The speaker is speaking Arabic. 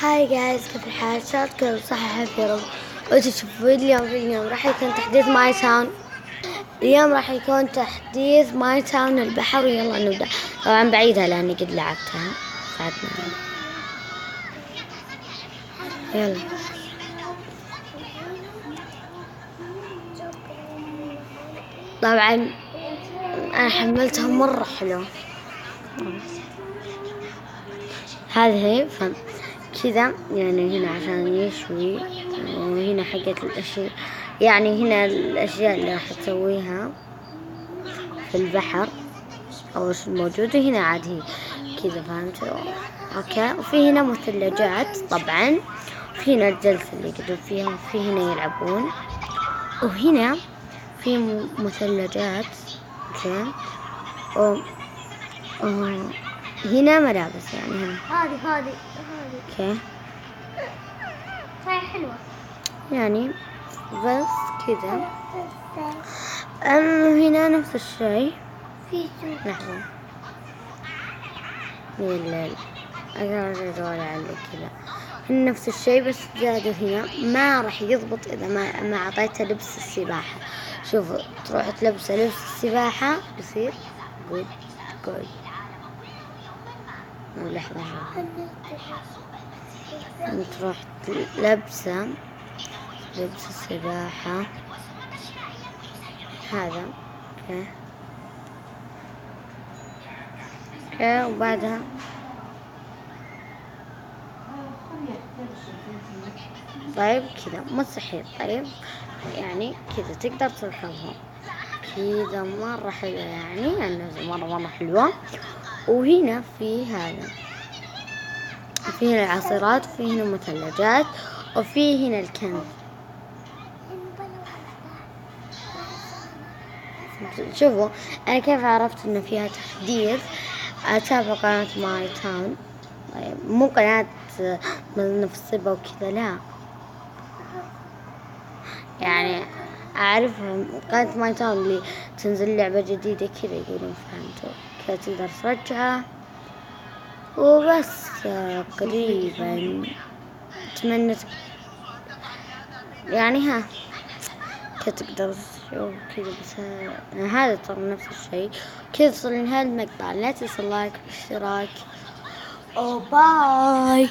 هاي جايز، كيف الحال؟ إن شاء الله تكونوا بصحة يا رب. وتشوفوا اليوم راح يكون تحديث ماي تاون. اليوم راح يكون تحديث ماي تاون البحر، ويلا نبدأ. طبعا بعيدها لأني قد لعبتها ساعتنا. يلا طبعا أنا حملتها مرة حلوة. هذه هي كذا، يعني هنا عشان يشوي، وهنا حقت الأشياء، يعني هنا الأشياء اللي راح تسويها في البحر أو وش الموجود، وهنا عاد هي كذا، فهمتوا؟ أوكي. وفي هنا مثلجات طبعا، وفي هنا الجلسة اللي يقعدون فيها، وفي هنا يلعبون، وهنا في مثلجات. أوكي. هنا ملابس، يعني هنا هذه اوكي، صحيح حلوة. يعني بس كذا. هنا نفس الشيء. في لحظة، الليل أقدر على كذا. هنا نفس الشيء، بس زادوا هنا ما راح يضبط إذا ما أعطيته لبس السباحة. شوفوا، تروح تلبسه لبس السباحة يصير جود. لحظة، تروح لبسه لبس السباحة هذا. اوكي وبعدها طيب كذا مستحيل. طيب يعني كذا تقدر تركبها كذا، مرة حلوة، يعني النزول مرة حلوة. وهنا في هذا، في هنا العصيرات، وفي هنا مثلجات، وفي هنا الكنز. شوفوا أنا كيف عرفت إنه فيها تحديث. أتابع قناة ماي تاون، مو قناة من نفسبة وكذا، لا، يعني أعرفهم. قناة ماي تاون اللي تنزل لعبة جديدة كذا يقولون، فهمتوا؟ كذا تقدر ترجعها وبس. قريبا أتمنى يعني ها كذا تقدر تشوف كذا. بس هذا ترى نفس الشيء. كذا تصل لنهاية المقطع، لا تنسى اللايك والاشتراك. باي.